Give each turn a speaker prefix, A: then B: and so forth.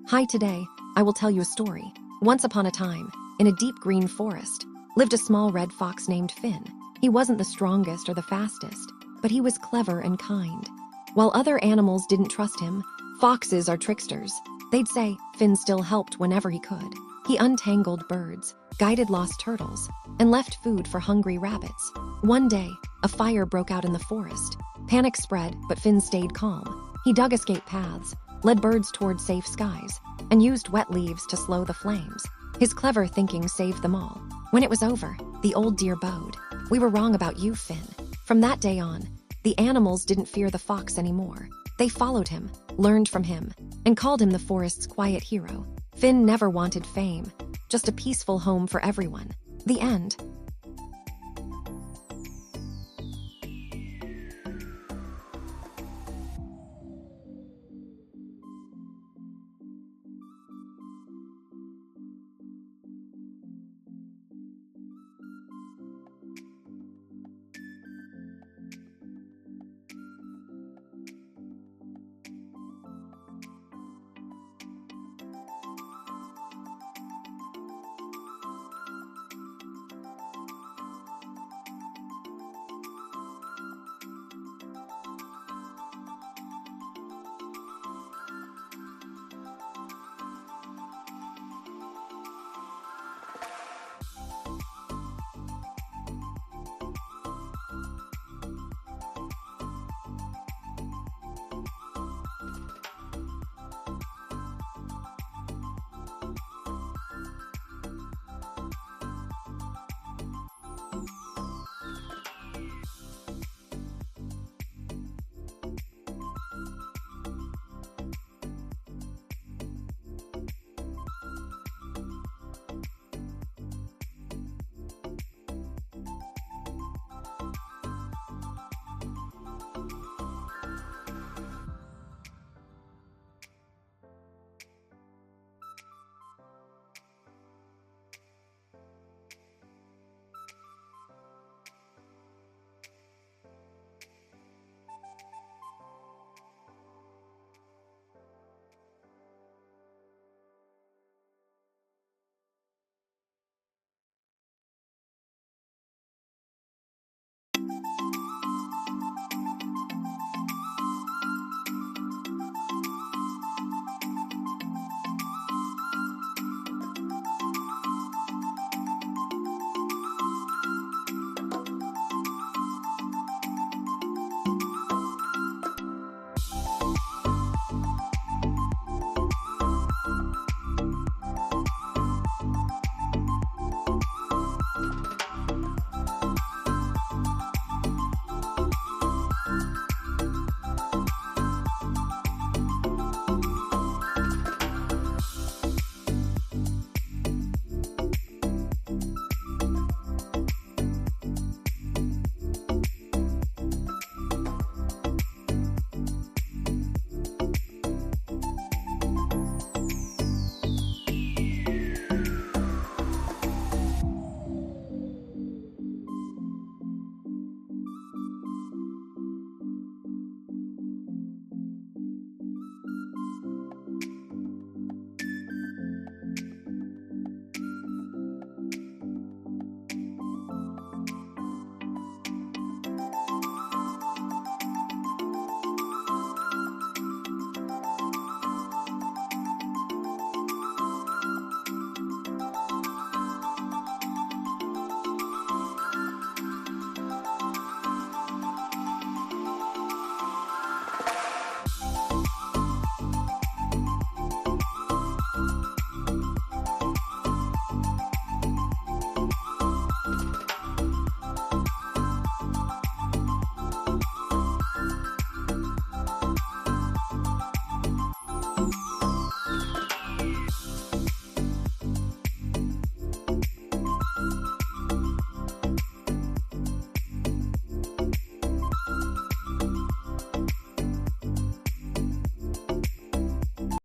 A: Hi, today, I will tell you a story. Once upon a time, in a deep green forest, lived a small red fox named Finn. He wasn't the strongest or the fastest, but he was clever and kind. While other animals didn't trust him, foxes are tricksters. They'd say Finn still helped whenever he could. He untangled birds, guided lost turtles, and left food for hungry rabbits. One day, a fire broke out in the forest. Panic spread, but Finn stayed calm. He dug escape paths, led birds toward safe skies, and used wet leaves to slow the flames. His clever thinking saved them all. When it was over, the old deer bowed. "We were wrong about you, Finn." From that day on, the animals didn't fear the fox anymore. They followed him, learned from him, and called him the forest's quiet hero. Finn never wanted fame, just a peaceful home for everyone. The end.